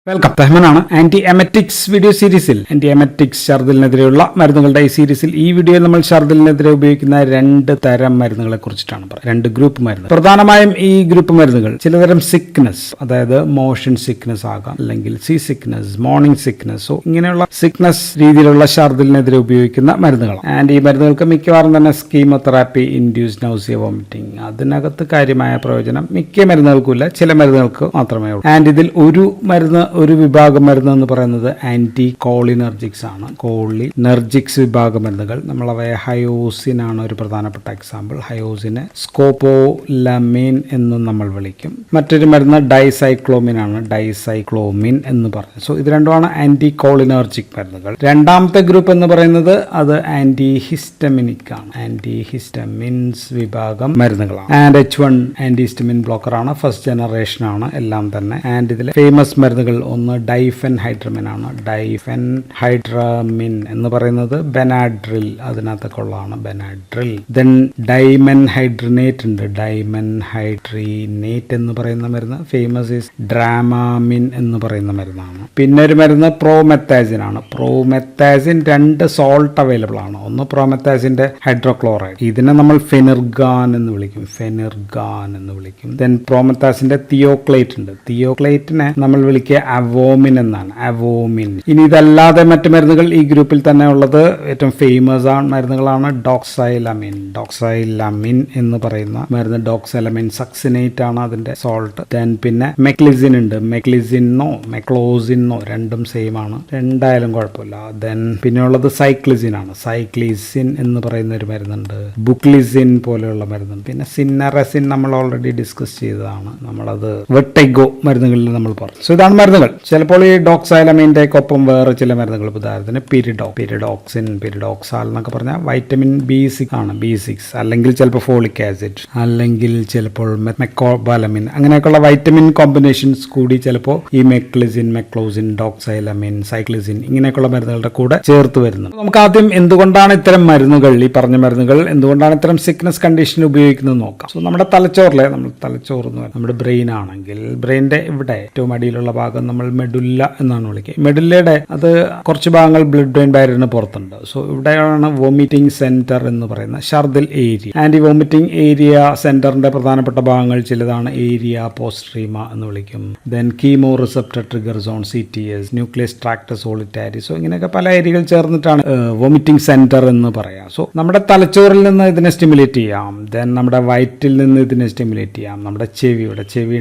Welcome. റഹ്മാനാണ്. Anti എമറ്റിക്സ് video സീരീസിൽ anti എമറ്റിക്സ് ഛർദിലിനെതിരെയുള്ള മരുന്നുകളുടെ ഈ സീരീസിൽ ഈ വീഡിയോയിൽ നമ്മൾ ഛർദിലിനെതിരെ ഉപയോഗിക്കുന്ന രണ്ട് തരം മരുന്നുകളെ കുറിച്ചിട്ടാണ് പറയുന്നത്. രണ്ട് ഗ്രൂപ്പ് മരുന്ന്. പ്രധാനമായും ഈ ഗ്രൂപ്പ് മരുന്നുകൾ ചിലതരം സിക്നസ്, അതായത് മോഷൻ സിക്നസ് ആകാം, അല്ലെങ്കിൽ സീ സിക്നസ്, മോർണിംഗ് സിക്നസ്, ഇങ്ങനെയുള്ള സിക്നസ് രീതിയിലുള്ള ഛർദിലിനെതിരെ ഉപയോഗിക്കുന്ന മരുന്നുകളാണ്. ആൻഡ് ഈ മരുന്നുകൾക്ക് മിക്കവാറും തന്നെ കീമോതെറാപ്പി ഇൻഡ്യൂസ് നൗസിയ വോമിറ്റിംഗ്, അതിനകത്ത് കാര്യമായ പ്രയോജനം മിക്ക മരുന്നുകൾക്കുമില്ല, ചില മരുന്നുകൾക്ക് മാത്രമേ ഉള്ളൂ. ആൻഡ് ഇതിൽ ഒരു വിഭാഗം മരുന്ന് എന്ന് പറയുന്നത് ആന്റി കോളിനർജിക്സ് ആണ്. കോളിനർജിക്സ് വിഭാഗം മരുന്നുകൾ നമ്മൾ അവയെ ഹയോസിൻ ആണ് ഒരു പ്രധാനപ്പെട്ട എക്സാമ്പിൾ. ഹയോസിനെ സ്കോപോലമീൻ എന്നും നമ്മൾ വിളിക്കും. മറ്റൊരു മരുന്ന് ഡൈസൈക്ലോമിൻ ആണ്, ഡൈസൈക്ലോമിൻ എന്ന് പറഞ്ഞു. സോ ഇത് രണ്ടുമാണ് ആന്റി കോളിനർജിക് മരുന്നുകൾ. രണ്ടാമത്തെ ഗ്രൂപ്പ് എന്ന് പറയുന്നത് അത് ആന്റി ഹിസ്റ്റമിനിക് ആണ്. ആന്റി ഹിസ്റ്റമിൻസ് വിഭാഗം മരുന്നുകളാണ്. And H1 anti histamine blocker ആണ്, ഫസ്റ്റ് ജനറേഷൻ ആണ് എല്ലാം തന്നെ. ആൻഡ് ഇതിലെ ഫേമസ് മരുന്നുകൾ ഒന്ന് ഡൈഫെൻഹൈഡ്രമിൻ ആണ്. ഡൈഫെൻഹൈഡ്രമിൻ എന്ന് പറയുന്നത് ബെനാഡ്രിൽ, അതിനകത്തൊക്കെ ഉള്ളതാണ് ബെനാഡ്രിൽ. ദെൻ ഡൈമെൻഹൈഡ്രിനേറ്റ് ഉണ്ട്, ഡൈമെൻഹൈഡ്രിനേറ്റ് എന്ന് പറയുന്ന മരുന്ന് ഫേമസ് ഈസ് ഡ്രാമാമിൻ എന്ന് പറയുന്ന മരുന്നാണ്. പിന്നെ ഒരു മരുന്ന് പ്രോമെത്താസിൻ ആണ്. പ്രോമെത്താസിൻ രണ്ട് സോൾട്ട് അവൈലബിൾ ആണ്. ഒന്ന് പ്രോമെത്താസിന്റെ ഹൈഡ്രോക്ലോറൈഡ്, ഇതിനെ നമ്മൾ ഫെനിർഗാൻ എന്ന് വിളിക്കും, ഫെനിർഗാൻ എന്ന് വിളിക്കും. ദെൻ പ്രോമെത്താസിന്റെ തിയോക്ലേറ്റ് ഉണ്ട്. തിയോക്ലേറ്റിനെ നമ്മൾ വിളിക്കുക അവോമിൻ എന്നാണ്, അവോമിൻ. ഇനി ഇതല്ലാതെ മറ്റു മരുന്നുകൾ ഈ ഗ്രൂപ്പിൽ തന്നെ ഉള്ളത് ഏറ്റവും ഫേമസ് ആണ് മരുന്നുകളാണ് ഡോക്സൈലമിൻ. ഡോക്സൈലമിൻ എന്ന് പറയുന്ന മരുന്ന്, ഡോക്സൈലമിൻ സക്സിനേറ്റ് ആണ് അതിന്റെ സോൾട്ട്. ദെൻ പിന്നെ മെക്ലിസിൻ ഉണ്ട്, മെക്ലോസിനോ രണ്ടും സെയിം ആണ്, രണ്ടായാലും കുഴപ്പമില്ല. ദെൻ പിന്നെ ഉള്ളത് സൈക്ലിസിൻ ആണ്. സൈക്ലിസിൻ എന്ന് പറയുന്ന ഒരു മരുന്നുണ്ട്, ബുക്ലിസിൻ പോലെയുള്ള മരുന്നുണ്ട്. പിന്നെ സിന്നറസിൻ നമ്മൾ ഓൾറെഡി ഡിസ്കസ് ചെയ്തതാണ്, നമ്മളത് വെട്ടൈഗോ മരുന്നുകളിൽ നമ്മൾ പറഞ്ഞു. സോ ഇതാണ് മരുന്നുകൾ. ചിലപ്പോൾ ഈ ഡോക്സൈലമീൻ്റെ ഒപ്പം വേറെ ചില മരുന്നുകൾ, ഉദാഹരണത്തിന് പിരിഡോക്സാൽ എന്നൊക്കെ പറഞ്ഞാൽ വൈറ്റമിൻ B6 ആണ്, B6, അല്ലെങ്കിൽ ചിലപ്പോൾ ഫോളിക് ആസിഡ്, അല്ലെങ്കിൽ ചിലപ്പോൾ മെക്കോബാലമിൻ, അങ്ങനെയൊക്കെയുള്ള വൈറ്റമിൻ കോമ്പിനേഷൻസ് കൂടി ചിലപ്പോൾ ഈ മെക്ലോസിൻ, ഡോക്സൈലമിൻ, സൈക്ലിസിൻ ഇങ്ങനെയൊക്കെയുള്ള മരുന്നുകളുടെ കൂടെ ചേർത്ത് വരുന്നത്. നമുക്ക് ആദ്യം എന്തുകൊണ്ടാണ് ഇത്തരം മരുന്നുകൾ, ഈ പറഞ്ഞ മരുന്നുകൾ എന്തുകൊണ്ടാണ് ഇത്തരം സിക്നസ് കണ്ടീഷനിൽ ഉപയോഗിക്കുന്നത് നോക്കാം. സോ നമ്മുടെ തലച്ചോറിലെ, തലച്ചോറ് എന്ന് പറയുന്നത് നമ്മുടെ ബ്രെയിൻ ആണെങ്കിൽ, ബ്രെയിനിന്റെ ഇവിടെ ഏറ്റവും അടിയിലുള്ള ഭാഗം നമ്മൾ മെഡുല്ല എന്നാണ് വിളിക്കുക. മെഡുല്ലയുടെ അത് കുറച്ച് ഭാഗങ്ങൾ ബ്ലഡ് ബ്രെയിൻ ബാരിയറിന് പുറത്തുണ്ട്. സോ ഇവിടെയാണ് വോമിറ്റിംഗ് സെന്റർ എന്ന് പറയുന്ന ഷർദിൽ ഏരിയ. ആൻഡ് ഈ വോമിറ്റിംഗ് ഏരിയ സെന്ററിന്റെ പ്രധാനപ്പെട്ട ഭാഗങ്ങൾ ചിലതാണ് ഏരിയ പോസ്ട്രീമ എന്ന് വിളിക്കും. Then chemo receptor trigger zone, CTS, nucleus tractus solitarius. So ഇങ്ങനെയൊക്കെ പല ഏരിയകൾ ചേർന്നിട്ടാണ് വോമിറ്റിംഗ് സെന്റർ എന്ന് പറയാം. സോ നമ്മുടെ തലച്ചോറിൽ നിന്ന് ഇതിനെ സ്റ്റിമുലേറ്റ് ചെയ്യാം. ദെൻ നമ്മുടെ വയറ്റിൽ നിന്ന് ഇതിനെ സ്റ്റിമുലേറ്റ് ചെയ്യാം. നമ്മുടെ ചെവി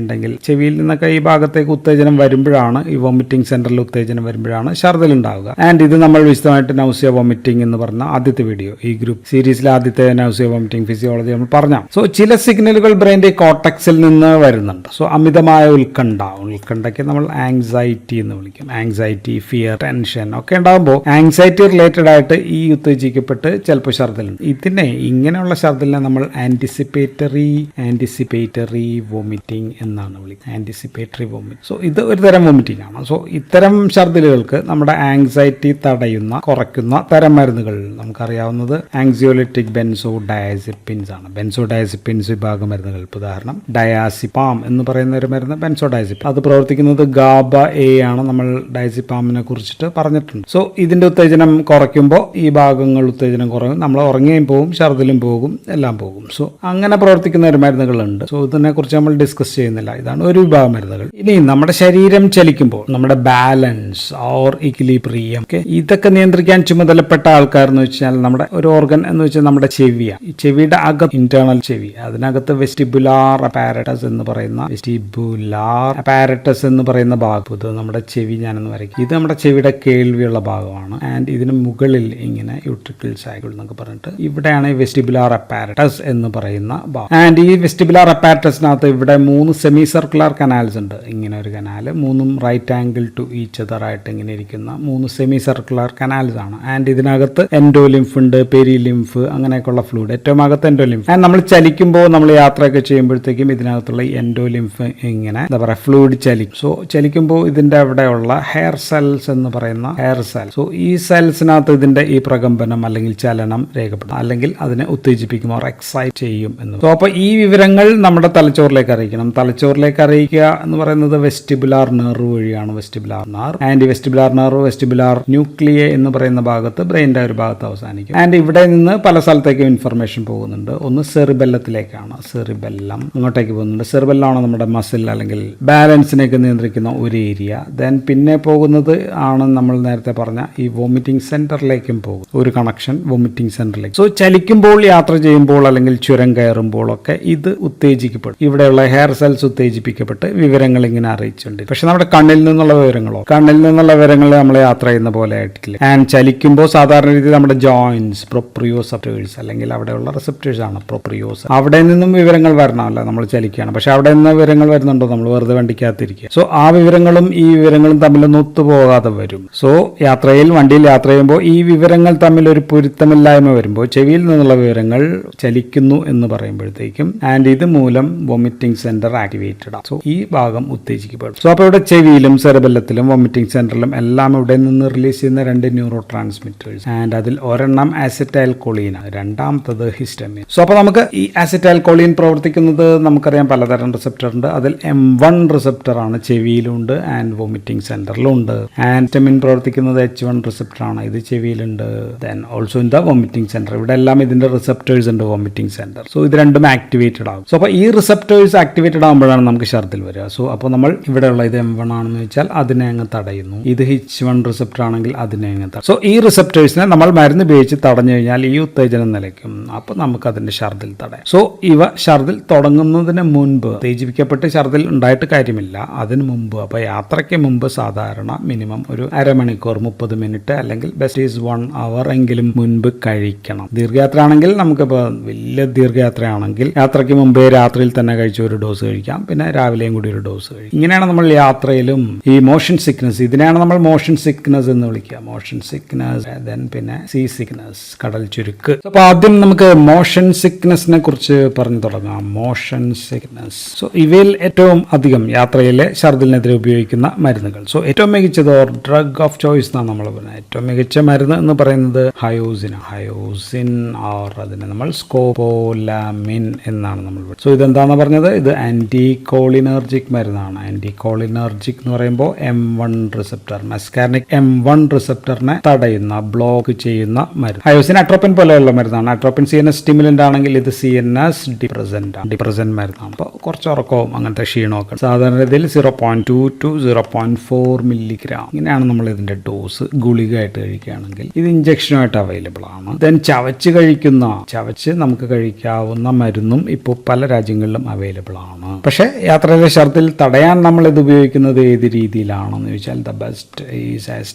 ഉണ്ടെങ്കിൽ ചെവിയിൽ നിന്നൊക്കെ ഈ ഭാഗത്തേക്ക് ഉത്തേജനം വരുമ്പോഴാണ്, ഈ വോമിറ്റിംഗ് സെന്ററിൽ ഉത്തേജനം വരുമ്പോഴാണ് ഛർദിൽ ഉണ്ടാവുക. ആൻഡ് ഇത് നമ്മൾ വിശദമായിട്ട് നൗസിയ വോമിറ്റിംഗ് എന്ന് പറഞ്ഞ ആദ്യത്തെ വീഡിയോ, ഈ ഗ്രൂപ്പ് സീരീസിലെ ആദ്യത്തെ നൗസിയ വോമിറ്റിംഗ് ഫിസിയോളജി നമ്മൾ പറഞ്ഞ. സോ ചില സിഗ്നലുകൾ ബ്രെയിൻ്റെ കോർട്ടക്സിൽ നിന്ന് വരുന്നുണ്ട്. സോ അമിതമായ ഉത്കണ്ഠയ്ക്ക് നമ്മൾ ആങ്സൈറ്റി എന്ന് വിളിക്കും. ആങ്സൈറ്റി, ഫിയർ, ടെൻഷൻ ഒക്കെ ഉണ്ടാകുമ്പോൾ ആങ്സൈറ്റി റിലേറ്റഡ് ആയിട്ട് ഈ ഉത്തേജിക്കപ്പെട്ട് ചിലപ്പോൾ ഛർദിലുണ്ട്. ഇതിനെ, ഇങ്ങനെയുള്ള ഛർദിലിനെ നമ്മൾ ആന്റിസിപ്പേറ്ററി വോമിറ്റിംഗ് എന്നാണ് വിളിക്കുന്നത്, ആന്റിസിപ്പേറ്ററി വോമിറ്റ്. സോ ഇത് ഒരു തരം വോമിറ്റിംഗ് ആണ്. സോ ഇത്തരം ഛർദിലുകൾക്ക് നമ്മുടെ ആങ്സൈറ്റി കുറയ്ക്കുന്ന തരം മരുന്നുകൾ നമുക്കറിയാവുന്നത് ആങ്സിയോലിറ്റിക് ബെൻസോഡയസിപ്പിൻസ് ആണ്. ബെൻസോഡയസിപ്പിൻസ് വിഭാഗം മരുന്നുകൾ, ഉദാഹരണം ഡയാസിപ്പാം എന്ന് പറയുന്ന ഒരു മരുന്ന് ബെൻസോഡയസിപ്പാം. അത് പ്രവർത്തിക്കുന്നത് ഗാബ എ ആണ്. നമ്മൾ ഡയസിപ്പാമിനെ കുറിച്ചിട്ട് പറഞ്ഞിട്ടുണ്ട്. സോ ഇതിന്റെ ഉത്തേജനം കുറയ്ക്കുമ്പോൾ ഈ ഭാഗങ്ങൾ ഉത്തേജനം കുറയും, നമ്മൾ ഉറങ്ങിയും പോകും, ഛർദിലും പോകും, എല്ലാം പോകും. സോ അങ്ങനെ പ്രവർത്തിക്കുന്ന ഒരു മരുന്നുകളുണ്ട്. സോ ഇതിനെ കുറിച്ച് നമ്മൾ ഡിസ്കസ് ചെയ്യുന്നില്ല. ഇതാണ് ഒരു വിഭാഗം മരുന്നുകൾ. ഇനി നമ്മുടെ ശരീരം ചലിക്കുമ്പോൾ നമ്മുടെ ബാലൻസ് ഓർ ഇക്വിലിബ്രിയം, ഇതൊക്കെ നിയന്ത്രിക്കാൻ ചുമതലപ്പെട്ട ആൾക്കാർ എന്ന് വെച്ചാൽ നമ്മുടെ ഒരു ഓർഗൻ എന്ന് വെച്ചാൽ നമ്മുടെ ചെവിയാണ്. ഈ ചെവിയുടെ അകത്ത്, ഇന്റേണൽ ചെവി, അതിനകത്ത് വെസ്റ്റിബുലാർ അപ്പാരറ്റസ് എന്ന് പറയുന്ന ഭാഗം, ഇത് നമ്മുടെ ചെവി ഞാനെന്ന് വരയ്ക്കും. ഇത് നമ്മുടെ ചെവിയുടെ കേൾവിയുള്ള ഭാഗമാണ്. ആൻഡ് ഇതിന് മുകളിൽ ഇങ്ങനെ യൂട്രിക്കിൾ സൈക്കിൾ എന്നൊക്കെ പറഞ്ഞിട്ട് ഇവിടെയാണ് ഈ വെസ്റ്റിബുലാർ അപ്പാരറ്റസ് എന്ന് പറയുന്ന ഭാഗം. ആൻഡ് ഈ വെസ്റ്റിബുലാർ അപ്പാരറ്റസിനകത്ത് ഇവിടെ 3 സെമി സർക്കുലർ കനാൽസ് ഉണ്ട്. ഇങ്ങനെ ഒരു canal, 3 right angle to each other ആയിട്ട് ഇങ്ങനെ ഇരിക്കുന്ന 3 സെമി സർക്കുലർ കനാൽസ് ആണ്. ആൻഡ് ഇതിനകത്ത് എൻഡോലിംഫ് ഉണ്ട്, പെരിലിംഫ്, അങ്ങനെയൊക്കെയുള്ള ഫ്ലൂയിഡ്, ഏറ്റവും അകത്ത് എൻഡോലിംഫ്. ആൻഡ് നമ്മൾ ചലിക്കുമ്പോൾ, നമ്മൾ യാത്രയൊക്കെ ചെയ്യുമ്പോഴത്തേക്കും ഇതിനകത്തുള്ള എൻഡോലിംഫ് ഇങ്ങനെ എന്താ പറയുക, ഫ്ലൂയിഡ് ചലിക്കും. സോ ചലിക്കുമ്പോൾ ഇതിന്റെ അവിടെയുള്ള ഹെയർ സെൽസ് എന്ന് പറയുന്ന ഹെയർ സെൽ, സോ ഈ സെൽസിനകത്ത് ഇതിന്റെ ഈ പ്രകമ്പനം അല്ലെങ്കിൽ ചലനം രേഖപ്പെടും, അല്ലെങ്കിൽ അതിനെ ഉത്തേജിപ്പിക്കും, എക്സൈറ്റ് ചെയ്യും എന്ന്. സോ അപ്പോൾ ഈ വിവരങ്ങൾ നമ്മുടെ തലച്ചോറിലേക്ക് അറിയിക്കണം. തലച്ചോറിലേക്ക് അറിയിക്കുക എന്ന് പറയുന്നത് വെസ്റ്റിബുലാർ നെർവ് നെർവ് വഴിയാണ് vestibular nerve. And vestibular nerve vestibular nuclei എന്ന് പറയുന്ന ഭാഗത്ത് ബ്രെയിൻ്റെ ഒരു ഭാഗത്ത് അവസാനിക്കും. ആൻഡ് ഇവിടെ നിന്ന് പല സ്ഥലത്തേക്കും ഇൻഫർമേഷൻ പോകുന്നുണ്ട്. ഒന്ന് സെറിബെല്ലത്തിലേക്കാണ്, സെറിബെല്ലം അങ്ങോട്ടേക്ക് പോകുന്നുണ്ട്. സെറിബെല്ലമാണ് നമ്മുടെ മസിൽ അല്ലെങ്കിൽ ബാലൻസിനെയൊക്കെ നിയന്ത്രിക്കുന്ന ഒരു ഏരിയ. ദെൻ പിന്നെ പോകുന്നത് ആണ് നമ്മൾ നേരത്തെ പറഞ്ഞ ഈ വോമിറ്റിംഗ് സെന്ററിലേക്കും പോകും, ഒരു കണക്ഷൻ വോമിറ്റിംഗ് സെന്ററിലേക്ക്. സോ ചലിക്കുമ്പോൾ, യാത്ര ചെയ്യുമ്പോൾ അല്ലെങ്കിൽ ചുരം കയറുമ്പോഴൊക്കെ ഇത് ഉത്തേജിക്കപ്പെടും. ഇവിടെയുള്ള ഹെയർ സെൽസ് ഉത്തേജിപ്പിക്കപ്പെട്ട് വിവരങ്ങൾ ഇങ്ങനെ അറിയിച്ചുണ്ട്. പക്ഷെ നമ്മുടെ കണ്ണിൽ നിന്നുള്ള വിവരങ്ങൾ നമ്മൾ യാത്ര ചെയ്യുന്ന പോലെ ആയിട്ടില്ല. ആൻഡ് ചലിക്കുമ്പോൾ സാധാരണ രീതിയിൽ നമ്മുടെ ജോയിന്റ്സ് പ്രൊപ്രിയോസെപ്റ്റേഴ്സ് അല്ലെങ്കിൽ അവിടെയുള്ള റിസെപ്റ്റേഴ്സ് ആണ് പ്രൊപ്രിയോസ്, അവിടെ നിന്നും വിവരങ്ങൾ വരണമല്ല, നമ്മൾ ചലിക്കുകയാണ്. പക്ഷെ അവിടെ നിന്ന് വിവരങ്ങൾ വരുന്നുണ്ടോ, നമ്മൾ വെറുതെ വണ്ടിക്കകത്തിരിക്കുക. സോ ആ വിവരങ്ങളും ഈ വിവരങ്ങളും തമ്മിലൊന്നും ഒത്തുപോകാതെ വരും. സോ വണ്ടിയിൽ യാത്ര ചെയ്യുമ്പോൾ ഈ വിവരങ്ങൾ തമ്മിൽ ഒരു പൊരുത്തമില്ലായ്മ വരുമ്പോൾ ചെവിയിൽ നിന്നുള്ള വിവരങ്ങൾ ചലിക്കുന്നു എന്ന് പറയുമ്പോഴത്തേക്കും ആൻഡ് ഇത് മൂലം വോമിറ്റിംഗ് സെന്റർ ആക്ടിവേറ്റഡ് ആണ്. സോ ഈ ഭാഗം ഉത്തേജിക്കപ്പെടും. സോ അപ്പോൾ ഇവിടെ ചെവിയിലും സെറിബെല്ലത്തിലും വോമിറ്റിംഗ് സെന്ററിലും എല്ലാം ഇവിടെ നിന്ന് റിലീസ് ചെയ്യുന്ന 2 ന്യൂറോ ട്രാൻസ്മിറ്റേഴ്സ്. ആൻഡ് അതിൽ ഒരെണ്ണം ആസിറ്റൈൽ കൊളീൻ, രണ്ടാമത്തത് ഹിസ്റ്റമിൻ. സോ അപ്പോൾ നമുക്ക് ഈ ആസിറ്റൈൽ കൊളീൻ പ്രവർത്തിക്കുന്നത് നമുക്കറിയാം, പലതരം റിസപ്റ്റർ ഉണ്ട്. അതിൽ M1 റിസപ്റ്റർ ആണ്, ചെവിയിലുണ്ട് ആൻഡ് വോമിറ്റിംഗ് സെന്ററിലും ഉണ്ട്. ആൻഡ് ഹിസ്റ്റമിൻ പ്രവർത്തിക്കുന്നത് H1 റിസപ്റ്റർ ആണ്, ഇത് ചെവിയിലുണ്ട്. Then also in the vomiting centre. ഇവിടെ എല്ലാം ഇതിന്റെ റിസപ്റ്റേഴ്സ് ഉണ്ട് വോമിറ്റിംഗ് സെന്റർ. സോ ഇത് രണ്ടും ആക്ടിവേറ്റഡ് ആകും. സോ അപ്പോൾ ഈ റിസപ്റ്റേഴ്സ് ആക്ടിവേറ്റഡ് ആകുമ്പോഴാണ് നമുക്ക് ഛർദിൽ വരിക. സോ അപ്പോൾ നമ്മൾ ഇവിടെയുള്ള ഇത് M1 ആണെന്ന് വെച്ചാൽ അതിനെ അങ്ങ് തടയുന്നു. ഇത് H1 റിസപ്റ്റർ ആണെങ്കിൽ അതിനെ അങ്ങ് തടയും. സോ ഈ റിസപ്റ്റേഴ്സിനെ നമ്മൾ മരുന്ന് ഉപയോഗിച്ച് തടഞ്ഞു കഴിഞ്ഞാൽ ഈ ഉത്തേജനം നിലയ്ക്കും. അപ്പോൾ നമുക്ക് അതിന്റെ ഛർദിൽ തടയാം. സോ ഇവ ഛർദിൽ തുടങ്ങുന്നതിന് മുൻപ്, ഉത്തേജിപ്പിക്കപ്പെട്ട് ഛർദിൽ ഉണ്ടായിട്ട് കാര്യമില്ല, അതിന് മുമ്പ്, അപ്പോൾ യാത്രയ്ക്ക് മുമ്പ് സാധാരണ മിനിമം ഒരു അരമണിക്കൂർ 30 മിനിറ്റ് അല്ലെങ്കിൽ ബെസ്റ്റ് ഈസ് 1 അവർ എങ്കിലും മുൻപ് കഴിക്കണം. ദീർഘയാത്ര ആണെങ്കിൽ നമുക്കിപ്പോൾ വലിയ ദീർഘയാത്രയാണെങ്കിൽ യാത്രയ്ക്ക് മുമ്പേ രാത്രിയിൽ തന്നെ കഴിച്ച് ഒരു ഡോസ് കഴിക്കാം, പിന്നെ രാവിലെയും കൂടി ഒരു ഡോസ് കഴിക്കും. ഇങ്ങനെയാണ് നമ്മൾ യാത്രയിലും ഈ മോഷൻ സിക്നസ്, ഇതിനെയാണ് നമ്മൾ മോഷൻ സിക്നസ് എന്ന് വിളിക്കുക. മോഷൻ സിക്നസ്, ദെൻ പിന്നെ സീ സിക്നസ്, കടൽ ചുരുക്ക്. അപ്പോൾ ആദ്യം നമുക്ക് മോഷൻ സിക്നസിനെ കുറിച്ച് പറഞ്ഞു തുടങ്ങാം. Motion sickness. സോ ഇവയിൽ ഏറ്റവും അധികം യാത്രയിലെ ഛർദിലിനെതിരെ ഉപയോഗിക്കുന്ന മരുന്നുകൾ. സോ ഏറ്റവും മികച്ചത് ഡ്രഗ് ഓഫ് ചോയ്സ് എന്നാണ് നമ്മൾ പറയുന്നത്. ഏറ്റവും മികച്ച മരുന്ന് എന്ന് പറയുന്നത് ഹയോസിൻ ഓർ അതിനെ നമ്മൾ സ്കോപോലാമിൻ എന്നാണ് നമ്മൾ പറയുന്നത്. സോ ഇതെന്താണെന്ന് പറഞ്ഞത്, ഇത് ആന്റി കോളിനർജിക് മരുന്നാണ്. ആന്റി കോളിനർജിക് എന്ന് പറയുമ്പോൾ M1 റിസപ്റ്റർ, മസ്കാർനിക് M1 റിസപ്റ്ററിനെ തടയുന്ന, ബ്ലോക്ക് ചെയ്യുന്ന മരുന്ന്. ഹയോസിൻ അട്രോപ്പിൻ പോലെയുള്ള മരുന്നാണ്. അട്രോപ്പിൻ CNS സ്റ്റിമുലന്റ് ആണെങ്കിൽ ഇത് CNS ഡിപ്രസന്റ് മരുന്നാണ്. അപ്പോൾ കുറച്ച് ഉറക്കവും അങ്ങനത്തെ ക്ഷീണമൊക്കെ. സാധാരണ രീതിയിൽ 0.2 to 0.4 മില്ലിഗ്രാം ഇങ്ങനെയാണ് നമ്മൾ ഇതിന്റെ ഡോസ്. ഗുളികയായിട്ട് കഴിക്കുകയാണെങ്കിൽ ഇത് ഇഞ്ചക്ഷനുമായിട്ട് അവൈലബിൾ ആണ്. ദെൻ ചവച്ച് നമുക്ക് കഴിക്കാവുന്ന മരുന്നും ഇപ്പോൾ പല രാജ്യങ്ങളിലും അവൈലബിൾ ആണ്. പക്ഷേ യാത്രയിലെ ഛർദിൽ തടയാൻ നമ്മൾ ഇത് ഉപയോഗിക്കുന്നത് ഏത് രീതിയിലാണെന്ന് ചോദിച്ചാൽ the best is as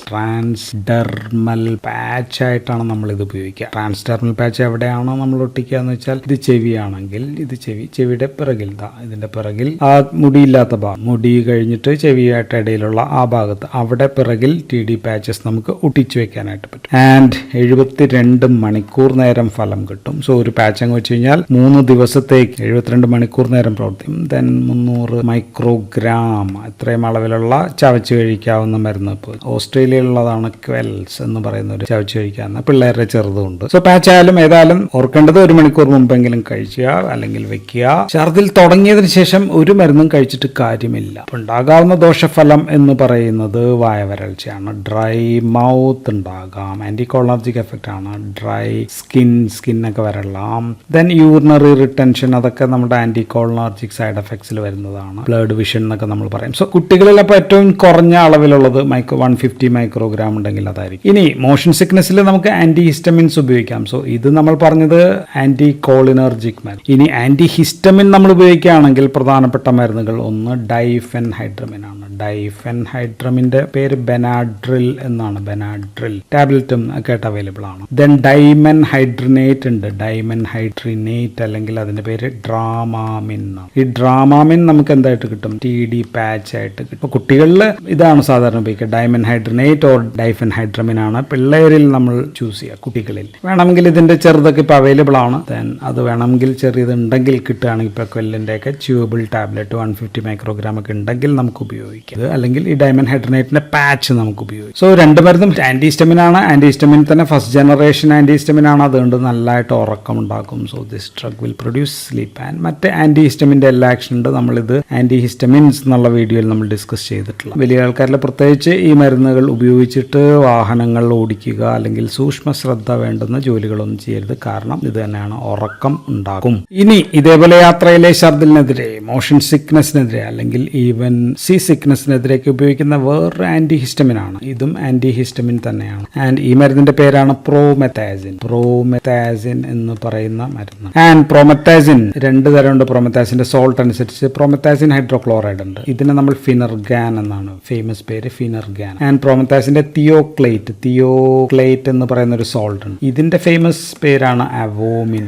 transdermal patch ആയിട്ടാണ് നമ്മൾ ഇത് ഉപയോഗിക്കുക. ട്രാൻസ്ഡെർമൽ പാച്ച് എവിടെയാണോ നമ്മൾ ഒട്ടിക്കുക എന്ന് വെച്ചാൽ ഇത് ചെവിയാണെങ്കിൽ ഇത് ചെവിയുടെ പിറകിൽ, ഇതിന്റെ പിറകിൽ ആ മുടിയില്ലാത്ത ഭാഗം, മുടി കഴിഞ്ഞിട്ട് ചെവിയായിട്ട് ഇടയിലുള്ള ആ ഭാഗത്ത്, അവിടെ പിറകിൽ TD പാച്ചസ് നമുക്ക് ഒട്ടിച്ചു വെക്കാനായിട്ട് പറ്റും. ആൻഡ് 72 മണിക്കൂർ നേരം ഫലം കിട്ടും. സോ ഒരു പാച്ച് അങ്ങ് വെച്ച് കഴിഞ്ഞാൽ 3 ദിവസത്തേക്ക് 72 മണിക്കൂർ നേരം പ്രവർത്തിക്കും. ദെൻ 300 മൈക്രോഗ്രാം ഇത്രയും അളവിലുള്ള ചവച്ച് കഴിക്കാവുന്ന മരുന്ന്. ഇപ്പോൾ ഓസ്ട്രേലിയയിലുള്ളതാണ് ക്വെൽസ് എന്ന് പറയുന്ന ഒരു ചവച്ച് കഴിക്കാവുന്ന പിള്ളേരുടെ ചെറുതുണ്ട്. സോ പാച്ച് ആയാലും ഏതായാലും ഓർക്കേണ്ടത് 1 മണിക്കൂർ മുമ്പെങ്കിലും കഴിക്കുക അല്ലെങ്കിൽ വെക്കുക. ഛർദിൽ തുടങ്ങിയതിന് ശേഷം ഒരു മരുന്നും കഴിച്ചിട്ട് കാര്യമില്ല. ഉണ്ടാകാവുന്ന ദോഷഫലം എന്ന് പറയുന്നത് വായവരൾച്ചയാണ്. ഡ്രൈ മൗത്ത് ഉണ്ടാകാം. ആന്റികോളർജിക് എഫക്റ്റ് ആണ്. ഡ്രൈ സ്കിന്നൊക്കെ വരலாம். ദെൻ യൂറിനറി റിട്ടൻഷൻ, അതൊക്കെ നമ്മുടെ ആന്റികോളർജിക് സൈഡ് എഫക്ട്സിൽ വരുന്നതാണ്. ബ്ലഡ് വിഷൻ എന്നൊക്കെ നമ്മൾ പറയും. സോ കുട്ടികളിൽ അപ്പോൾ ഏറ്റവും കുറഞ്ഞ അളവിലുള്ളത് 150 മൈക്രോഗ്രാം ഉണ്ടെങ്കിൽ അതായിരിക്കും. ഇനി മോഷൻ സിക്നസിൽ നമുക്ക് ആന്റി ഹിസ്റ്റമിൻസ് ഉപയോഗിക്കാം. സോ ഇത് നമ്മൾ പറഞ്ഞത് ആന്റി കോളിനർജിക് മരുന്ന്. ഇനി ആന്റി ഹിസ്റ്റമിൻ നമ്മൾ ഉപയോഗിക്കുകയാണെങ്കിൽ പ്രധാനപ്പെട്ട മരുന്നുകൾ ഒന്ന് ഡൈഫെൻഹൈഡ്രമിൻ ആണ്. ഡൈഫെൻഹൈഡ്രമിന്റെ പേര് ബെനാഡ്രിൽ എന്നാണ്. ബെനാഡ്രിൽ ടാബ്ലറ്റും ഒക്കെ ആയിട്ട് അവൈലബിൾ ആണ്. ദെൻ ഡൈമെൻഹൈഡ്രിനേറ്റ് ഉണ്ട്. ഡൈമെൻഹൈഡ്രിനേറ്റ് അല്ലെങ്കിൽ അതിന്റെ പേര് ഡ്രാമാമിൻ. ഈ ഡ്രാമാമിൻ നമുക്ക് എന്തായിട്ട് കിട്ടും? TD പാച്ച് ആയിട്ട് കിട്ടും. കുട്ടികളിൽ ഇതാണ് സാധാരണ ഉപയോഗിക്കുക. ഡൈമെൻഹൈഡ്രിനേറ്റ് ഓർ ഡൈഫെൻഹൈഡ്രമിൻ ആണ് പിള്ളേരിൽ നമ്മൾ ചൂസ് ചെയ്യുക. കുട്ടികളിൽ വേണമെങ്കിൽ ഇതിന്റെ ചെറുതൊക്കെ ഇപ്പോൾ അവൈലബിൾ ആണ്. ദെൻ അത് വേണമെങ്കിൽ ചെറിയതുണ്ടെങ്കിൽ കിട്ടുകയാണെങ്കിൽ ഇപ്പോൾ ക്വെല്ലിന്റെ ഒക്കെ ച്യൂബിൾ ടാബ്ലറ്റ് 150 മൈക്രോഗ്രാം ഒക്കെ ഉണ്ടെങ്കിൽ നമുക്ക് ഉപയോഗിക്കാം. അല്ലെങ്കിൽ ഈ ഡൈമെൻഹൈഡ്രിനേറ്റിന്റെ പാച്ച് നമുക്ക് ഉപയോഗിക്കാം. സോ രണ്ട് മരുന്നും ആന്റിഹിസ്റ്റമിൻ ആണ്. ആന്റിഹിസ്റ്റമിൻ തന്നെ ഫസ്റ്റ് ജനറേഷൻ ആന്റിഹിസ്റ്റമിൻ ആണ്. അതുകൊണ്ട് നല്ലതായിട്ട് ഉറക്കം ഉണ്ടാക്കും. So this drug will produce sleep. And മറ്റേ ആന്റിഹിസ്റ്റമിന്റെ എല്ലാ ആക്ഷൻ ഉണ്ട്. നമ്മളിത് ആന്റിഹിസ്റ്റമിൻ വിറ്റമിൻസ് എന്നുള്ള വീഡിയോയിൽ നമ്മൾ ഡിസ്കസ് ചെയ്തിട്ടുള്ളത്. വലിയ ആൾക്കാരിൽ പ്രത്യേകിച്ച് ഈ മരുന്നുകൾ ഉപയോഗിച്ചിട്ട് വാഹനങ്ങൾ ഓടിക്കുക അല്ലെങ്കിൽ സൂക്ഷ്മ ശ്രദ്ധ വേണ്ടുന്ന ജോലികളൊന്നും ചെയ്യരുത്. കാരണം ഇത് തന്നെയാണ്, ഉറക്കം ഉണ്ടാകും. ഇനി ഇതേപോലെ യാത്രയിലെ ഛർദിലിനെതിരെ, മോഷൻ സിക്നസിനെതിരെ അല്ലെങ്കിൽ ഈവൻ സീ സിക്നസിനെതിരെയൊക്കെ ഉപയോഗിക്കുന്ന വേറൊരു ആന്റി ഹിസ്റ്റമിൻ ആണ്. ഇതും ആന്റി ഹിസ്റ്റമിൻ തന്നെയാണ്. ആൻഡ് ഈ മരുന്നിന്റെ പേരാണ് പ്രോമെത്താസിൻ. പ്രോമെത്താസിൻ എന്ന് പറയുന്ന മരുന്ന്. ആൻഡ് പ്രോമെത്താസിൻ രണ്ട് തരമുണ്ട്. പ്രോമെത്താസിന്റെ സോൾട്ട് അനുസരിച്ച് പ്രോമെത്താസിൻ ഹൈഡ്രോക്ലോറൈഡ് ഉണ്ട്. ഇതിനെ നമ്മൾ ഫിനർഗാൻ എന്നാണ് ഫേമസ് പേര്, ഫിനർഗാൻ. ആൻഡ് പ്രോമെത്താസിന്റെ തിയോക്ലേറ്റ് എന്ന് പറയുന്ന ഒരു സോൾട്ട് ഉണ്ട്. ഇതിന്റെ ഫേമസ് പേരാണ് അവോമിൻ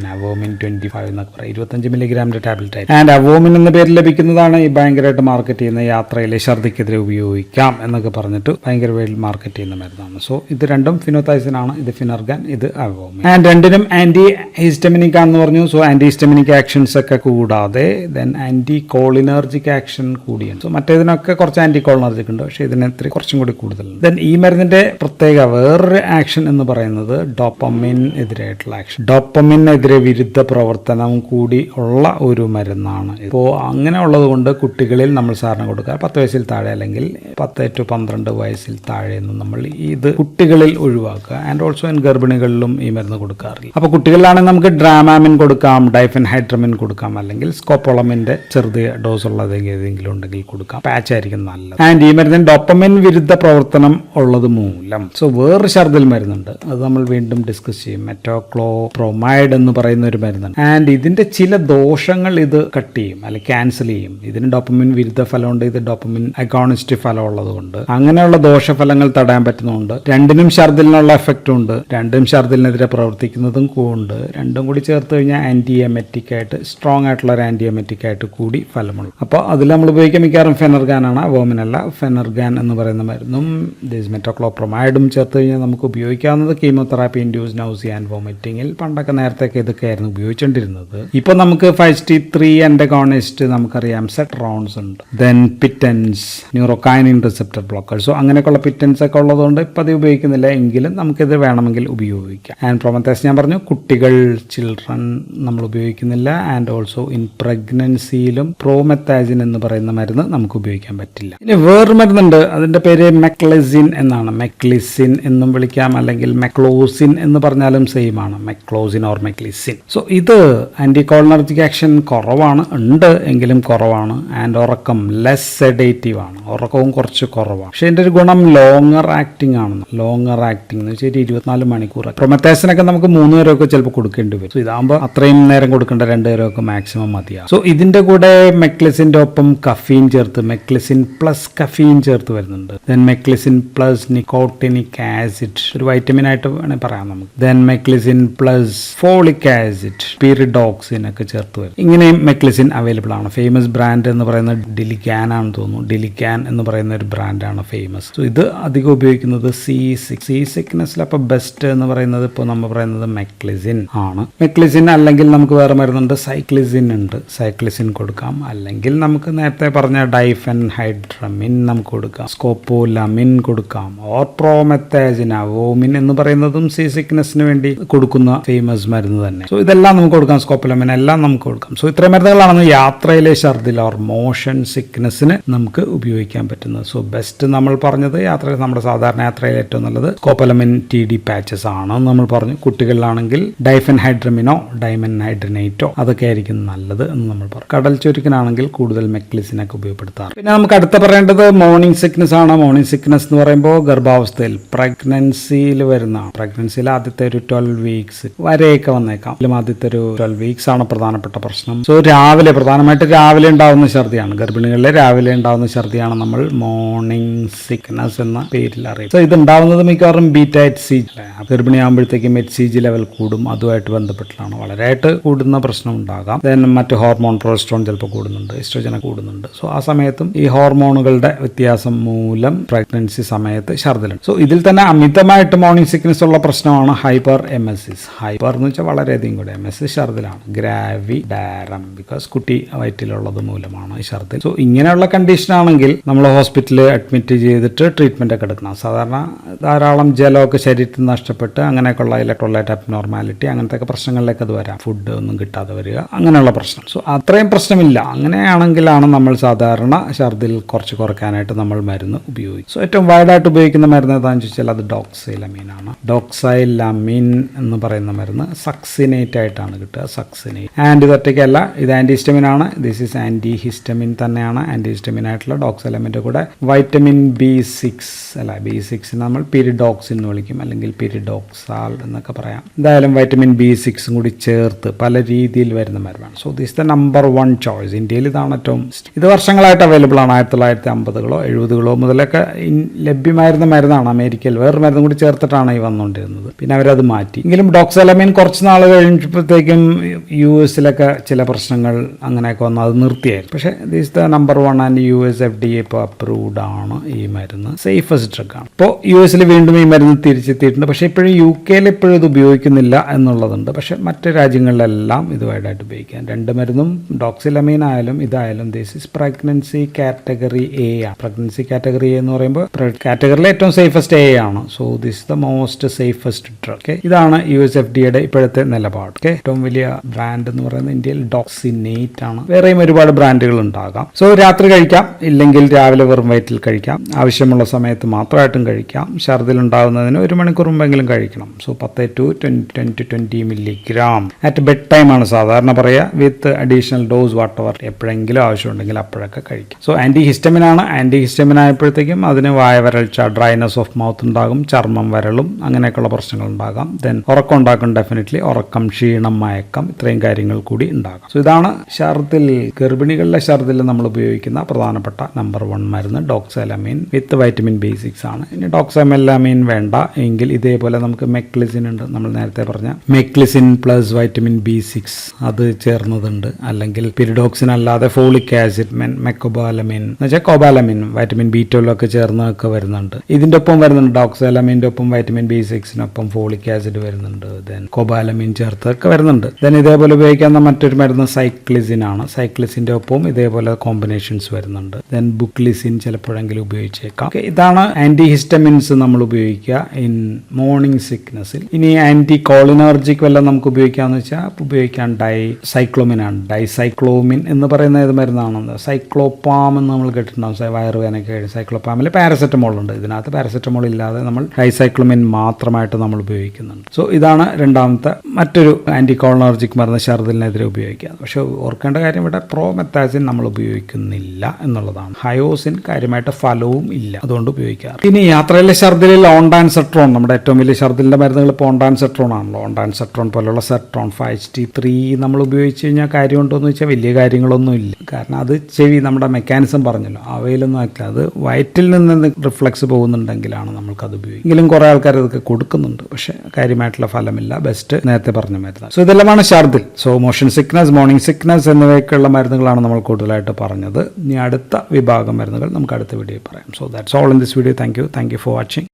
25 എന്നൊക്കെ പറയും. 25 മില്ലിഗ്രാമിന്റെ ടാബ്ലറ്റ് ആയിട്ട്. ആൻഡ് അവോമിൻ എന്ന പേര് ലഭിക്കുന്നതാണ് ഈ ഭയങ്കരമായിട്ട് മാർക്കറ്റ് ചെയ്യുന്ന യാത്രയിലെ ഛർദിക്കെതിരെ ഉപയോഗിക്കാം എന്നൊക്കെ പറഞ്ഞിട്ട് ഭയങ്കര വേൾഡ് മാർക്കറ്റ് ചെയ്യുന്ന മരുന്നാണ്. സോ ഇത് രണ്ടും ഫിനോതൈസിൻ ആണ്. ഇത് ഫിനർഗാൻ, ഇത് അവോമിൻ. ആൻഡ് രണ്ടിനും ആന്റി ഹിസ്റ്റമിനിക് ആണെന്ന് പറഞ്ഞു. സോ ആന്റി ഹിസ്റ്റമിനിക് ആക്ഷൻസ് ഒക്കെ കൂടാതെ ദെൻ ആന്റി കോളിനർജിക് ആക്ഷൻ കൂടിയാണ്. സോ മറ്റേതിനൊക്കെ കുറച്ച് ആന്റി കോളിനർജിക് ഉണ്ട്, പക്ഷേ ഇതിന് കുറച്ചും കൂടി കൂടുതലുണ്ട്. ദെൻ ഈ മരുന്നിന്റെ പ്രത്യേക വേറൊരു ആക്ഷൻ എന്ന് പറയുന്നത് ഡോപ്പമിൻ എതിരായിട്ടുള്ള ആക്ഷൻ. ഡോപ്പമിനെതിരെ വിരുദ്ധ പ്രവർത്തനം കൂടി ഉള്ള ഒരു മരുന്നാണ്. ഇപ്പോൾ അങ്ങനെ ഉള്ളത് കൊണ്ട് കുട്ടികളിൽ നമ്മൾ സാധാരണ കൊടുക്കുക 10 വയസ്സിൽ താഴെ അല്ലെങ്കിൽ 10 to 12 വയസ്സിൽ താഴെ എന്ന് നമ്മൾ ഇത് കുട്ടികളിൽ ഒഴിവാക്കുക. ആൻഡ് ഓൾസോ ഗർഭിണികളിലും ഈ മരുന്ന് കൊടുക്കാറില്ല. അപ്പോൾ കുട്ടികളിലാണെങ്കിൽ നമുക്ക് ഡ്രാമാമിൻ കൊടുക്കാം, ഡൈഫെൻഹൈഡ്രമിൻ കൊടുക്കാം, അല്ലെങ്കിൽ സ്കോപ്പോളമിന്റെ ചെറിയ ഡോസ് ഉള്ളത് ഏതെങ്കിലും ഉണ്ടെങ്കിൽ കൊടുക്കാം. പാച്ച് ആയിരിക്കും നല്ലത്. ആൻഡ് ഈ മരുന്നിന് ഡോപ്പമിൻ വിരുദ്ധ പ്രവർത്തനം ഉള്ളത് മൂലം സോ വേറെ ഛർദിൽ മരുന്നുണ്ട്. അത് നമ്മൾ വീണ്ടും ഡിസ്കസ് ചെയ്യും. മെറ്റോക്ലോപ്രോമൈഡ് എന്ന് പറയുന്ന ഒരു മരുന്നുണ്ട്. ആൻഡ് ഇതിന്റെ ചില ദോഷങ്ങൾ ഇത് കട്ട് ചെയ്യും അല്ലെങ്കിൽ ക്യാൻസൽ ചെയ്യും. ഇതിന് ഡോപ്പമിൻ വിരുദ്ധ ഫലമുണ്ട്, ഇത് ഡോപ്പമിൻ അഗോണിസ്റ്റ് ഫലം ഉള്ളത് കൊണ്ട് അങ്ങനെയുള്ള ദോഷഫലങ്ങൾ തടയാൻ പറ്റുന്നുണ്ട്. രണ്ടിനും ഛർദിലിനുള്ള എഫക്റ്റും ഉണ്ട്, രണ്ടും ഛർദിലിനെതിരെ പ്രവർത്തിക്കുന്നതും ഉണ്ട്. രണ്ടും കൂടി ചേർത്ത് കഴിഞ്ഞാൽ ആന്റി എമറ്റിക് ആയിട്ട് സ്ട്രോങ് ആയിട്ടുള്ള ഒരു ആന്റി എമറ്റിക് ആയിട്ട് കൂടി ഫലമുള്ളൂ. അപ്പോൾ അതിൽ നമ്മൾ ഉപയോഗിക്കാൻ മിക്കവാറും ഫെനർഗാൻ ആണ്, അവോമിൻ അല്ല. ഫെനർഗാൻ എന്ന് പറയുന്ന മരുന്നും മെറ്റോക്ലോപ്രോമൈഡും ചേർത്ത് കഴിഞ്ഞാൽ നമുക്ക് ഉപയോഗിക്കാവുന്നത് കീമോതെറാപ്പി ഇൻഡ്യൂസ് നൗസിയ ആൻഡ് വോമിറ്റിംഗിൽ. പണ്ടൊക്കെ നേരത്തെയൊക്കെ ഇതൊക്കെയായിരുന്നു ഉപയോഗിച്ചുകൊണ്ടിരുന്നത്. ഇപ്പോൾ നമുക്ക് 5T3 ആന്റഗോണിസ്റ്റ് നമുക്കറിയാം, സെട്രോൺസ് ഉണ്ട്, ദെൻ പിറ്റൻസ്, ന്യൂറോകൈനിൻ റിസപ്റ്റർ ബ്ലോക്കേഴ്സ്. സോ അങ്ങനെയൊക്കെയുള്ള പിറ്റൻസ് ഒക്കെ ഉള്ളതുകൊണ്ട് ഇപ്പം അത് ഉപയോഗിക്കുന്നില്ല, എങ്കിലും നമുക്കിത് വേണമെങ്കിൽ ഉപയോഗിക്കാം. ആൻഡ് പ്രോമെത്താസിൻ ഞാൻ പറഞ്ഞു കുട്ടികൾ, ചിൽഡ്രൻ നമ്മൾ ഉപയോഗിക്കുന്നില്ല. ആൻഡ് ഓൾസോ ഇൻ പ്രഗ്നൻസിയിലും പ്രോമെത്താസിൻ എന്ന് പറയുന്ന മരുന്ന് നമുക്ക് ഉപയോഗിക്കാൻ പറ്റില്ല. ഇനി വേറെ മരുന്നുണ്ട്, അതിന്റെ പേര് മെക്ലിസിൻ എന്നാണ്. മെക്ലിസിൻ എന്നും വിളിക്കാം, അല്ലെങ്കിൽ മെക്ലോസിൻ എന്ന് പറഞ്ഞാലും സെയിം ആണ്, മെക്ലോസിൻ ഓർ മെക്ലിസിൻ. സോ ഇത് ആന്റി കോളിനർജിക് ആക്ഷൻ കുറവാണ്, ഉണ്ട് എങ്കിലും കുറവാണ്. ആൻഡ് ഉറക്കം ലെസ് സെഡേറ്റീവ് ആണ്, ഉറക്കവും കുറച്ച് കുറവാണ്. പക്ഷെ ഇതിന്റെ ഒരു ഗുണം ലോങ്ങർ ആക്ടിംഗ് ആണ്. ലോങ്ങർ ആക്ടിംഗ് എന്ന് വെച്ചാൽ 24 മണിക്കൂർ. പ്രൊമെത്താസിനൊക്കെ നമുക്ക് 3 നേരമൊക്കെ ചിലപ്പോൾ കൊടുക്കേണ്ടി വരും. സോ ഇതാകുമ്പോൾ അത്രയും നേരം കൊടുക്കേണ്ട 2 നേരമൊക്കെ മാക്സിമം മതിയാകും. സോ ഇതിന്റെ കൂടെ മെക്ലിസിന്റെ ഒപ്പം കഫീൻ ചേർത്ത്, മെക്ലിസിൻ പ്ലസ് കഫീൻ ചേർത്ത് വരുന്നുണ്ട്. Then meclizine plus nicotinic acid, ഒരു വൈറ്റമിൻ ആയിട്ട് വേണമെങ്കിൽ പറയാം നമുക്ക്. Then meclizine plus folic acid, pyridoxine ഒക്കെ ചേർത്ത് വരും. ഇങ്ങനെയും മെക്ലിസിൻ അവൈലബിൾ ആണ്. ഫേമസ് ബ്രാൻഡ് എന്ന് പറയുന്നത് ഡിലിഗാൻ ആണെന്ന് തോന്നുന്നു. ഡിലിഗാൻ എന്ന് പറയുന്ന ഒരു ബ്രാൻഡാണ് ഫേമസ്. സോ ഇത് അധികം ഉപയോഗിക്കുന്നത് സീ സിക്നസിൽ. അപ്പോൾ ബെസ്റ്റ് എന്ന് പറയുന്നത് ഇപ്പോൾ നമ്മൾ പറയുന്നത് മെക്ലിസിൻ ആണ്. മെക്ലിസിൻ അല്ലെങ്കിൽ നമുക്ക് വേറെ മരുന്നുണ്ട്, സൈക്ലിസിൻ ഉണ്ട്. സൈക്ലിസിൻ കൊടുക്കാം, അല്ലെങ്കിൽ നമുക്ക് നേരത്തെ പറഞ്ഞ ഡൈഫെൻഹൈഡ്രമിൻ നമുക്ക് കൊടുക്കാം, സ്കോപ്പോലമിൻ കൊടുക്കാം, ഓർ പ്രോമെത്താസിൻ, അവോമിൻ എന്ന് പറയുന്നതും സീ സിക്നസിന് വേണ്ടി കൊടുക്കുന്ന ഫേമസ് മരുന്ന് തന്നെ. സോ ഇതെല്ലാം നമുക്ക് കൊടുക്കാം, സ്കോപ്പോലമിൻ എല്ലാം നമുക്ക് കൊടുക്കാം. സോ ഇത്രയും മരുന്നുകളാണ് യാത്രയിലെ ഛർദിൽ ഓർ മോഷൻ സിക്നസിന് നമുക്ക് ഉപയോഗിക്കാൻ പറ്റുന്നത്. സോ ബെസ്റ്റ് നമ്മൾ പറഞ്ഞത് യാത്രയിൽ, നമ്മുടെ സാധാരണ യാത്രയിൽ ഏറ്റവും നല്ലത് സ്കോപ്പോലമിൻ TD പാച്ചസ് ആണ് നമ്മൾ പറഞ്ഞു. കുട്ടികളിലാണെങ്കിൽ ഡൈഫെൻഹൈഡ്രമിനോ ഡൈമെൻഹൈഡ്രനേറ്റോ അതൊക്കെ ആയിരിക്കും നല്ലത് എന്ന് നമ്മൾ പറഞ്ഞു. കടൽ ചുരുക്കിനാണെങ്കിൽ കൂടുതൽ മെക്ലിസിനൊക്കെ ഉപയോഗപ്പെടുത്താറ്. പിന്നെ നമുക്ക് അടുത്ത പറയേണ്ടത് മോർണിംഗ് സിക്നസ് ആണ്. മോർണിംഗ് സിക്നസ് എന്ന് പറയുമ്പോൾ ഗർഭാവസ്ഥയിൽ പ്രഗ്നൻസിയിൽ വരുന്നതാണ്. പ്രഗ്നൻസിയിൽ ആദ്യത്തെ ഒരു 12 വീക്സ് വരെയൊക്കെ വന്നേക്കാം. ആദ്യത്തെ ഒരു 12 വീക്സ് ആണ് പ്രധാനപ്പെട്ട പ്രശ്നം. സോ രാവിലെ, പ്രധാനമായിട്ട് രാവിലെ ഉണ്ടാവുന്ന ഛർദിയാണ്. ഗർഭിണികളിലെ രാവിലെ ഉണ്ടാവുന്ന ഛർദിയാണ് നമ്മൾ മോർണിംഗ് സിക്നസ് എന്ന പേരിൽ അറിയും. സോ ഇത് ഉണ്ടാവുന്നത് മിക്കവാറും ബീറ്റ HCG, ഗർഭിണിയാകുമ്പോഴത്തേക്കും HCG ലെവൽ കൂടും. അതുമായിട്ട് ബന്ധപ്പെട്ടിട്ടാണ് വളരെയായിട്ട് കൂടുന്ന പ്രശ്നം ഉണ്ടാകാം. ദെൻ മറ്റ് ഹോർമോൺ, പ്രൊജസ്ട്രോൺ ചിലപ്പോൾ കൂടുന്നുണ്ട്, എസ്ട്രോജൻ കൂടുന്നുണ്ട്. സോ ആ സമയത്തും ഈ ഹോർമോണുകളുടെ വ്യത്യാസം മൂലം പ്രഗ്നൻസി സമയത്ത് ഛർദിലുണ്ട്. സോ ഇതിൽ തന്നെ അമിതമായിട്ട് മോർണിംഗ് സിക്നസ് ഉള്ള പ്രശ്നമാണ് ഹൈപ്പർ എമെസിസ്. ഹൈപ്പർ എന്ന് വെച്ചാൽ വളരെയധികം കൂടെ, എമെസിസ് ഛർദിലാണ്. ഗ്രാവി ഡാരം, ബിക്കോസ് കുട്ടി വയറ്റിലുള്ളത് മൂലമാണ് ഈ ഛർദിൽ. സോ ഇങ്ങനെയുള്ള കണ്ടീഷൻ ആണെങ്കിൽ നമ്മൾ ഹോസ്പിറ്റലിൽ അഡ്മിറ്റ് ചെയ്തിട്ട് ട്രീറ്റ്മെന്റ് ഒക്കെ എടുക്കണം. സാധാരണ ധാരാളം ജലമൊക്കെ ശരീരത്തിൽ നഷ്ടപ്പെട്ട് അങ്ങനെയൊക്കെയുള്ള ഇലക്ട്രോലൈറ്റ് അബ്നോർമാലിറ്റി അങ്ങനത്തെ പ്രശ്നങ്ങളിലേക്ക് അത് വരാം. ഫുഡ് ഒന്നും കിട്ടാതെ വരിക, അങ്ങനെയുള്ള പ്രശ്നം. സോ അത്രയും പ്രശ്നമില്ല. അങ്ങനെയാണെങ്കിലാണ് നമ്മൾ സാധാരണ ഛർദിൽ കുറച്ച് കുറയ്ക്കാനായിട്ട് നമ്മൾ മരുന്ന് ഉപയോഗിക്കും. സോ ഏറ്റവും വൈഡായിട്ട് ഉപയോഗിക്കുന്ന മരുന്ന് ഏതാണെന്ന് ചോദിച്ചാൽ അത് ഡോക്സൈലമീനാണ്. ഡോക്സൈലമീൻ എന്ന് പറയുന്ന മരുന്ന് സക്സിനേറ്റ് ആയിട്ടാണ് കിട്ടുക. സക്സിനേറ്റ് ആൻഡ് ഇതൊറ്റയ്ക്കല്ല, ഇത് ആൻറ്റിഹിസ്റ്റമിൻ ആണ്. ദിസ് ഈസ് ആൻറ്റിഹിസ്റ്റമിൻ തന്നെയാണ്. ആൻറ്റിഹിസ്റ്റമിൻ ആയിട്ടുള്ള ഡോക്സൈലമിൻ്റെ കൂടെ വൈറ്റമിൻ B6 B6 നമ്മൾ പിരിഡോക്സിൻ എന്ന് വിളിക്കും, അല്ലെങ്കിൽ പിരിഡോക്സാൾ എന്നൊക്കെ പറയാം. എന്തായാലും വൈറ്റമിൻ B6 കൂടി ചേർത്ത് പല രീതിയിൽ വരുന്ന മരുന്നാണ്. So this the number 1 choice. ഇന്ത്യയിൽ ഇതാണ് ഏറ്റവും, ഇത് വർഷങ്ങളായിട്ട് അവൈലബിൾ ആണ്. 1950കളോ 70കളോ മുതലൊക്കെ ലഭ്യമായിരുന്ന മരുന്നാണ്. അമേരിക്കയിൽ വേറൊരു മരുന്നും കൂടി ചേർത്തിട്ടാണ് ഈ വന്നുകൊണ്ടിരുന്നത്. പിന്നെ അവരത് മാറ്റി. എങ്കിലും ഡോക്സൈലമീൻ കുറച്ച് നാൾ കഴിഞ്ഞപ്പോഴത്തേക്കും US ചില പ്രശ്നങ്ങൾ അങ്ങനെയൊക്കെ വന്നു, അത് നിർത്തിയായിരുന്നു. പക്ഷേ this the number 1 and US FDA ഇപ്പോൾ അപ്രൂവ്ഡ് ആണ്. ഈ മരുന്ന് സേഫസ്റ്റ് ഡ്രഗ് ആണ്. ഇപ്പോൾ US വീണ്ടും ഈ മരുന്ന് തിരിച്ചെത്തിയിട്ടുണ്ട്. പക്ഷേ ഇപ്പോഴും UK ഇപ്പോഴും ഇത് ഉപയോഗിക്കുന്നില്ല എന്നുള്ളതുണ്ട്. പക്ഷേ മറ്റ് രാജ്യങ്ങളിലെല്ലാം ഇത് വൈഡായിട്ട് ഉപയോഗിക്കാം. രണ്ട് മരുന്നും ഡോക്സിലമീൻ ആയാലും ഇതായാലും this is pregnancy category A ആണ്. പ്രഗ്നൻസി കാറ്റഗറി A എന്ന് പറയുമ്പോൾ കാറ്റഗറിയിലെ ഏറ്റവും സേഫസ്റ്റ് A ആണ്. So this the most safest drug. ഇതാണ് US FDAയുടെ ഇപ്പോഴത്തെ നിലപാട്. ഏറ്റവും വലിയ ബ്രാൻഡ് എന്ന് പറയുന്നത് ഇന്ത്യയിൽ ഡോക്സിനേറ്റ് ആണ്. വേറെയും ഒരുപാട് ബ്രാൻഡുകൾ ഉണ്ടാകാം. സോ രാത്രി കഴിക്കാം, ഇല്ലെങ്കിൽ രാവിലെ വെറും വയറ്റിൽ കഴിക്കാം. ആവശ്യമുള്ള സമയത്ത് മാത്രമായിട്ടും കഴിക്കാം. ഛർദിൽ ഉണ്ടാകുന്നതിന് 1 മണിക്കൂർ മുമ്പെങ്കിലും കഴിക്കണം. So 10 to 20 milligram at bed time ആണ് സാധാരണ പറയുക, വിത്ത് അഡീഷണൽ ഡോസ് വാട്ടവർ എപ്പോഴെങ്കിലും ആവശ്യമുണ്ടെങ്കിൽ അപ്പോഴൊക്കെ കഴിക്കും. സോ ആൻറ്റിഹിസ്റ്റമിൻ ആണ്. ആൻറ്റിഹിസ്റ്റമിൻ ആയപ്പോഴത്തേക്കും അതിന് വായ വരൾച്ച, ഡ്രൈനസ് ഓഫ് മൗത്ത് ഉണ്ടാകും, ചർമ്മം വരളും, അങ്ങനെയൊക്കെയുള്ള പ്രശ്നങ്ങൾ ഉണ്ടാകാം. ദെൻ ഉറക്കം ഉണ്ടാക്കും, ഡെഫിനറ്റ്ലി ഉറക്കം, ക്ഷീണം, മയക്കം, ഇത്രയും കാര്യങ്ങൾ കൂടി ഉണ്ടാകാം. സോ ഇതാണ് ഛർദിൽ, ഗർഭിണികളുടെ ഛർദിൽ നമ്മൾ ഉപയോഗിക്കുന്ന പ്രധാനപ്പെട്ട നമ്പർ 1 മരുന്ന് ഡോക്സൈലമീൻ വിത്ത് വൈറ്റമിൻ B6 ആണ്. ഇനി ഡോക്സൈലമീൻ വേണ്ട എങ്കിൽ ഇതേപോലെ നമുക്ക് മെക്ലിസിൻ ഉണ്ട്. നമ്മൾ നേരത്തെ പറഞ്ഞ മെക്ലിസിൻ പ്ലസ് വൈറ്റമിൻ B6 അത് ചേർന്നതുണ്ട്. അല്ലെങ്കിൽ പിരിഡോക്സിൻ അല്ലാതെ ഫോളിക് ആസിഡ്, മെക്കോബാലമിൻ എന്ന് വെച്ചാൽ കോബാലമിൻ, വൈറ്റമിൻ B12 ഒക്കെ ചേർന്നൊക്കെ വരുന്നുണ്ട്. ഇതിൻ്റെ ഒപ്പം വരുന്നുണ്ട് ഡോക്സൈലമീൻ്റെ ഒപ്പം വൈറ്റമിൻ B6-നൊപ്പം ഫോളിക് ആസിഡ് വരുന്നുണ്ട്. ദെൻ കോബാലമിൻ ചേർത്തൊക്കെ വരുന്നുണ്ട്. ദെൻ ഇതേപോലെ ഉപയോഗിക്കാവുന്ന മറ്റൊരു മരുന്ന് സൈക്ലിസിൻ ആണ്. സൈക്ലിസിൻ്റെ ഒപ്പം ഇതേപോലെ കോമ്പിനേഷൻസ് വരുന്നുണ്ട്. ദെൻ ബുക്ലിസിൻ ചിലപ്പോഴെങ്കിലും ഉപയോഗിച്ചേക്കാം. ഇതാണ് ആൻറ്റിഹിസ്റ്റമിൻസ് നമ്മൾ ഉപയോഗിക്കുക ഇൻ മോർണിംഗ് സിക്നസിൽ. ഇനി ആൻറ്റി കോളിനർജിക് വല്ലതും നമുക്ക് ഉപയോഗിക്കാമെന്ന് വെച്ചാൽ ഉപയോഗിക്കാൻ ഡൈസൈക്ലോമിൻ ആണ്. ഡൈസൈക്ലോമിൻ എന്ന് പറയുന്ന ഏത് മരുന്നാണെന്ന്, സൈക്ലോപാം എന്ന് നമ്മൾ കേട്ടിട്ടുണ്ടാകും. വയറുവേനൊക്കെ സൈക്ലോപാമിൽ പാരസെറ്റമോൾ ഉണ്ട്. ഇതിനകത്ത് പാരസെറ്റമോൾ ഇല്ലാതെ നമ്മൾ ഡൈസൈക്ലോമിൻ മാത്രമായിട്ട് നമ്മൾ ഉപയോഗിക്കുന്നുണ്ട്. സോ ഇതാണ് രണ്ടാമത്തെ മറ്റൊരു ആൻറ്റി കോളിനർജിക് മരുന്ന് ഛർദിലിനെതിരെ ഉപയോഗിക്കുക. പക്ഷെ ഓർക്കേണ്ട കാര്യം ഇവിടെ പ്രോമെത്താസിൻ നമ്മൾ ഉപയോഗിക്കുന്നില്ല എന്നുള്ളതാണ്. ഹയോസിൻ കാര്യമായിട്ട് ഫലവും ഇല്ല, അതുകൊണ്ട് ഉപയോഗിക്കാറ്. ഇനി യാത്രയിലെ ഛർദിലിൽ ഓൺഡാൻസെട്രോൺ, നമ്മുടെ ഏറ്റവും വലിയ ഛർദിലിന്റെ മരുന്നുകൾ ഇപ്പോൾ ഓൺഡാൻസെട്രോൺ ആണല്ലോ. ഓൺഡാൻസെട്രോൺ പോലുള്ള സെട്രോൺ 5HT3 നമ്മൾ ഉപയോഗിച്ച് കഴിഞ്ഞാൽ കാര്യമുണ്ടോ എന്ന് വെച്ചാൽ വലിയ കാര്യങ്ങളൊന്നും ഇല്ല. കാരണം അത് ചെവി, നമ്മുടെ മെക്കാനിസം പറഞ്ഞല്ലോ, അവയിലൊന്നും ആക്കില്ല. അത് വയറ്റിൽ നിന്ന് റിഫ്ലക്സ് പോകുന്നുണ്ടെങ്കിലാണ് നമ്മൾക്കത് ഉപയോഗിക്കും. എങ്കിലും കുറേ ആൾക്കാർ ഇതൊക്കെ കൊടുക്കുന്നുണ്ട്, പക്ഷെ കാര്യമായിട്ടുള്ള ഫലമില്ല. ബെസ്റ്റ് നേരത്തെ പറഞ്ഞ മരുന്ന്. സോ ഇതെല്ലാമാണ് ഛർദിൽ. So motion sickness, morning sickness എന്നിവയൊക്കെയുള്ള മരുന്നുകളാണ് നമ്മൾ കൂടുതലായിട്ട് പറഞ്ഞത്. ഇനി അടുത്ത വിഭാഗം മരുന്നുകൾ നമുക്ക് അടുത്ത വീഡിയോയിൽ പറയാം. So that's all in this video. Thank you for watching.